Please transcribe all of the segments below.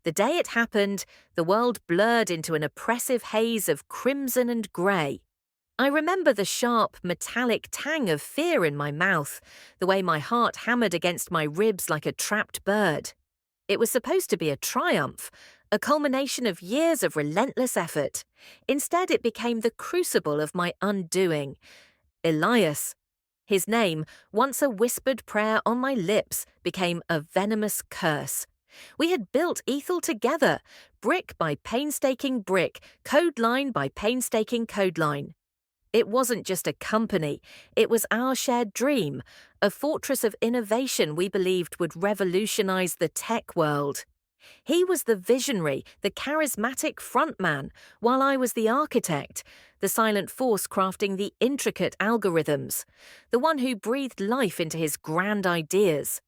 The day it happened, the world blurred into an oppressive haze of crimson and grey. I remember the sharp, metallic tang of fear in my mouth, the way my heart hammered against my ribs like a trapped bird. It was supposed to be a triumph, a culmination of years of relentless effort. Instead, it became the crucible of my undoing. Elias. His name, once a whispered prayer on my lips, became a venomous curse. We had built Ethel together, brick by painstaking brick, code line by painstaking code line. It wasn't just a company, it was our shared dream, a fortress of innovation we believed would revolutionize the tech world. He was the visionary, the charismatic frontman, while I was the architect, the silent force crafting the intricate algorithms, the one who breathed life into his grand ideas.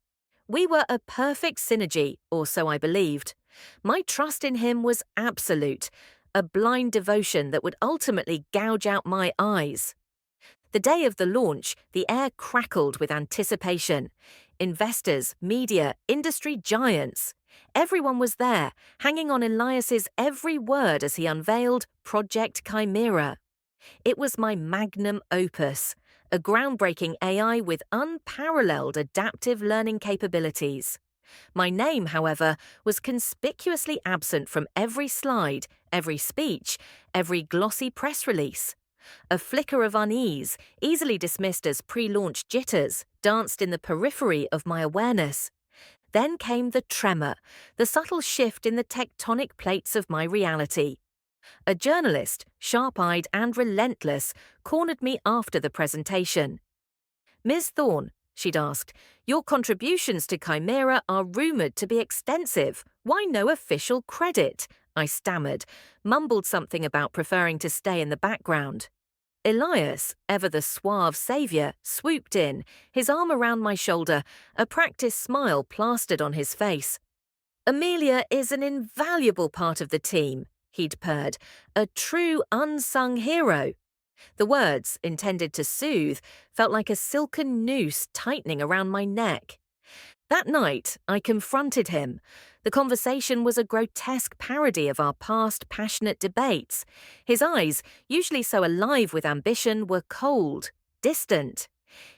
We were a perfect synergy, or so I believed. My trust in him was absolute, a blind devotion that would ultimately gouge out my eyes. The day of the launch, the air crackled with anticipation. Investors, media, industry giants. Everyone was there, hanging on Elias's every word as he unveiled Project Chimera. It was my magnum opus, a groundbreaking AI with unparalleled adaptive learning capabilities. My name, however, was conspicuously absent from every slide, every speech, every glossy press release. A flicker of unease, easily dismissed as pre-launch jitters, danced in the periphery of my awareness. Then came the tremor, the subtle shift in the tectonic plates of my reality. A journalist, sharp-eyed and relentless, cornered me after the presentation. "Ms. Thorne," she'd asked, "your contributions to Chimera are rumoured to be extensive. Why no official credit?" I stammered, mumbled something about preferring to stay in the background. Elias, ever the suave saviour, swooped in, his arm around my shoulder, a practiced smile plastered on his face. "Amelia is an invaluable part of the team," he'd purred, "a true unsung hero." The words, intended to soothe, felt like a silken noose tightening around my neck. That night, I confronted him. The conversation was a grotesque parody of our past passionate debates. His eyes, usually so alive with ambition, were cold, distant.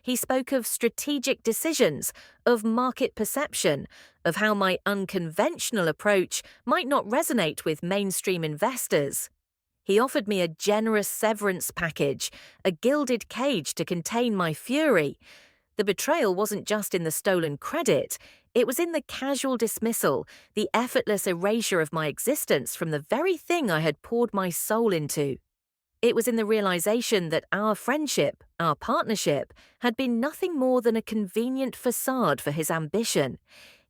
He spoke of strategic decisions, of market perception, of how my unconventional approach might not resonate with mainstream investors. He offered me a generous severance package, a gilded cage to contain my fury. The betrayal wasn't just in the stolen credit, it was in the casual dismissal, the effortless erasure of my existence from the very thing I had poured my soul into. It was in the realization that our friendship, our partnership, had been nothing more than a convenient facade for his ambition.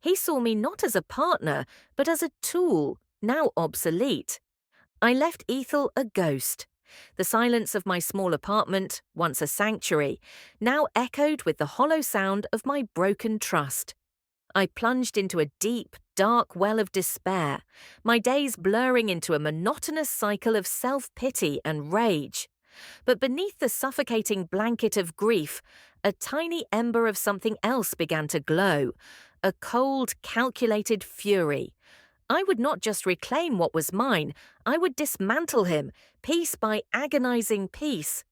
He saw me not as a partner, but as a tool, now obsolete. I left Ethel a ghost. The silence of my small apartment, once a sanctuary, now echoed with the hollow sound of my broken trust. I plunged into a deep, dark well of despair, my days blurring into a monotonous cycle of self-pity and rage. But beneath the suffocating blanket of grief, a tiny ember of something else began to glow, a cold, calculated fury. I would not just reclaim what was mine, I would dismantle him, piece by agonizing piece.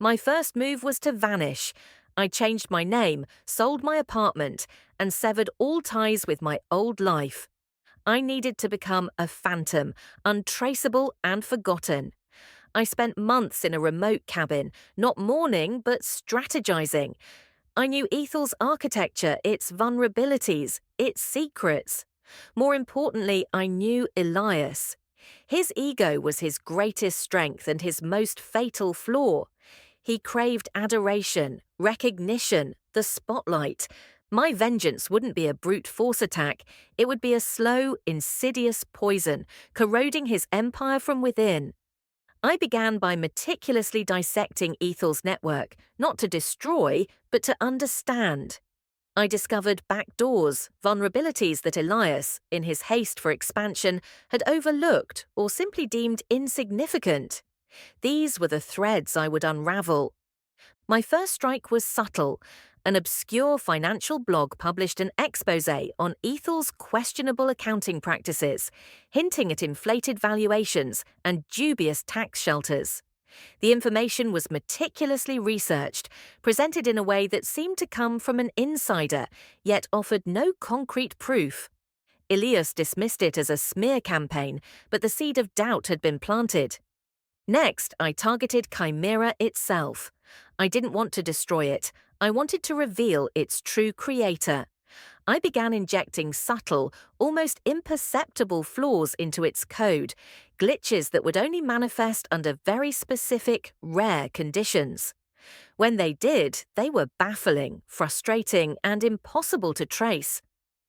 My first move was to vanish. I changed my name, sold my apartment, and severed all ties with my old life. I needed to become a phantom, untraceable and forgotten. I spent months in a remote cabin, not mourning but strategizing. I knew Ethel's architecture, its vulnerabilities, its secrets. More importantly, I knew Elias. His ego was his greatest strength and his most fatal flaw. He craved adoration, recognition, the spotlight. My vengeance wouldn't be a brute force attack, it would be a slow, insidious poison, corroding his empire from within. I began by meticulously dissecting Ethel's network, not to destroy, but to understand. I discovered backdoors, vulnerabilities that Elias, in his haste for expansion, had overlooked or simply deemed insignificant. These were the threads I would unravel. My first strike was subtle. An obscure financial blog published an exposé on Ethel's questionable accounting practices, hinting at inflated valuations and dubious tax shelters. The information was meticulously researched, presented in a way that seemed to come from an insider, yet offered no concrete proof. Elias dismissed it as a smear campaign, but the seed of doubt had been planted. Next, I targeted Chimera itself. I didn't want to destroy it. I wanted to reveal its true creator. I began injecting subtle, almost imperceptible flaws into its code, glitches that would only manifest under very specific, rare conditions. When they did, they were baffling, frustrating, and impossible to trace.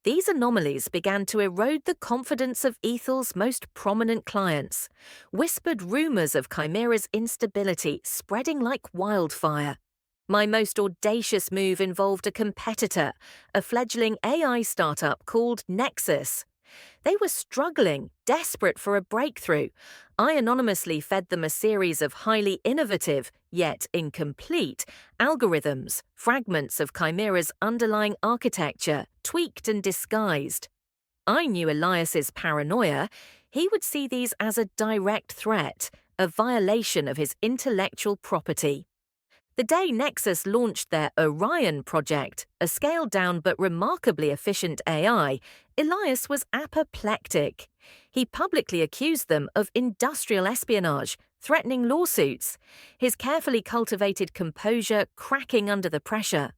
These anomalies began to erode the confidence of Ethel's most prominent clients. Whispered rumors of Chimera's instability spreading like wildfire. My most audacious move involved a competitor, a fledgling AI startup called Nexus. They were struggling, desperate for a breakthrough. I anonymously fed them a series of highly innovative, yet incomplete, algorithms, fragments of Chimera's underlying architecture, tweaked and disguised. I knew Elias's paranoia. He would see these as a direct threat, a violation of his intellectual property. The day Nexus launched their Orion project, a scaled-down but remarkably efficient AI, Elias was apoplectic. He publicly accused them of industrial espionage, threatening lawsuits, his carefully cultivated composure cracking under the pressure.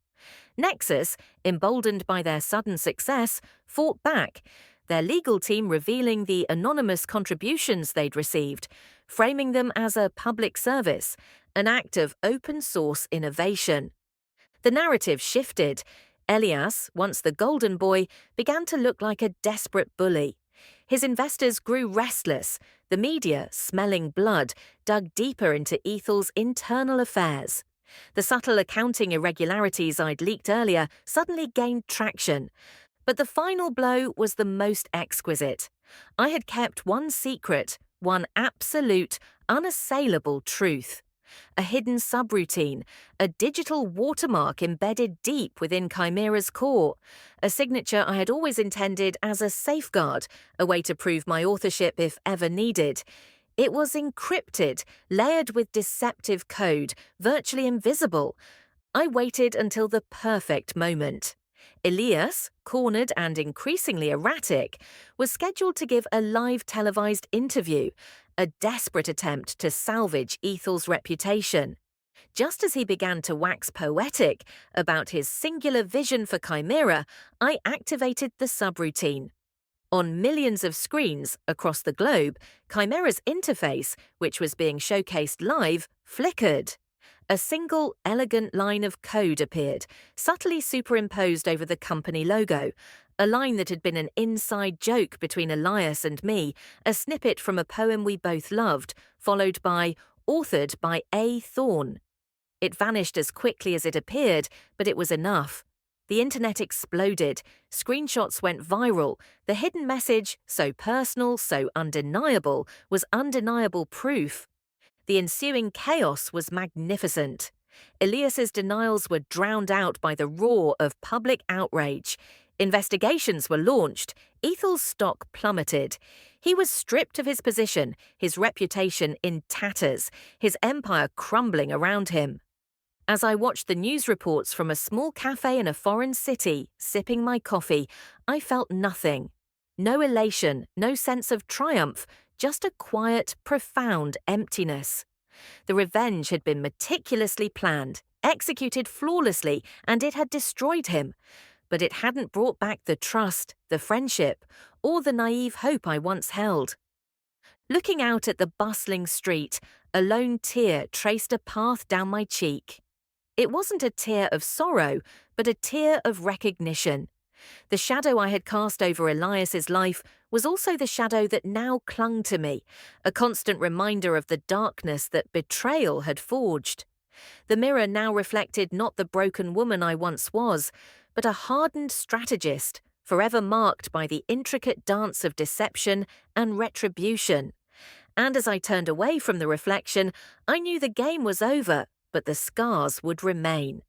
Nexus, emboldened by their sudden success, fought back, their legal team revealing the anonymous contributions they'd received, framing them as a public service, an act of open-source innovation. The narrative shifted. Elias, once the golden boy, began to look like a desperate bully. His investors grew restless. The media, smelling blood, dug deeper into Ethel's internal affairs. The subtle accounting irregularities I'd leaked earlier suddenly gained traction. But the final blow was the most exquisite. I had kept one secret, one absolute, unassailable truth. A hidden subroutine, a digital watermark embedded deep within Chimera's core, a signature I had always intended as a safeguard, a way to prove my authorship if ever needed. It was encrypted, layered with deceptive code, virtually invisible. I waited until the perfect moment. Elias, cornered and increasingly erratic, was scheduled to give a live televised interview, a desperate attempt to salvage Ethel's reputation. Just as he began to wax poetic about his singular vision for Chimera, I activated the subroutine. On millions of screens across the globe, Chimera's interface, which was being showcased live, flickered. A single, elegant line of code appeared, subtly superimposed over the company logo, a line that had been an inside joke between Elias and me, a snippet from a poem we both loved, followed by, authored by A. Thorne. It vanished as quickly as it appeared, but it was enough. The internet exploded, screenshots went viral, the hidden message, so personal, so undeniable, was undeniable proof. The ensuing chaos was magnificent. Elias's denials were drowned out by the roar of public outrage. Investigations were launched. Ethel's stock plummeted. He was stripped of his position, his reputation in tatters, his empire crumbling around him. As I watched the news reports from a small cafe in a foreign city, sipping my coffee, I felt nothing. No elation, no sense of triumph, just a quiet, profound emptiness. The revenge had been meticulously planned, executed flawlessly, and it had destroyed him. But it hadn't brought back the trust, the friendship, or the naive hope I once held. Looking out at the bustling street, a lone tear traced a path down my cheek. It wasn't a tear of sorrow, but a tear of recognition. The shadow I had cast over Elias's life was also the shadow that now clung to me, a constant reminder of the darkness that betrayal had forged. The mirror now reflected not the broken woman I once was, but a hardened strategist, forever marked by the intricate dance of deception and retribution. And as I turned away from the reflection, I knew the game was over, but the scars would remain.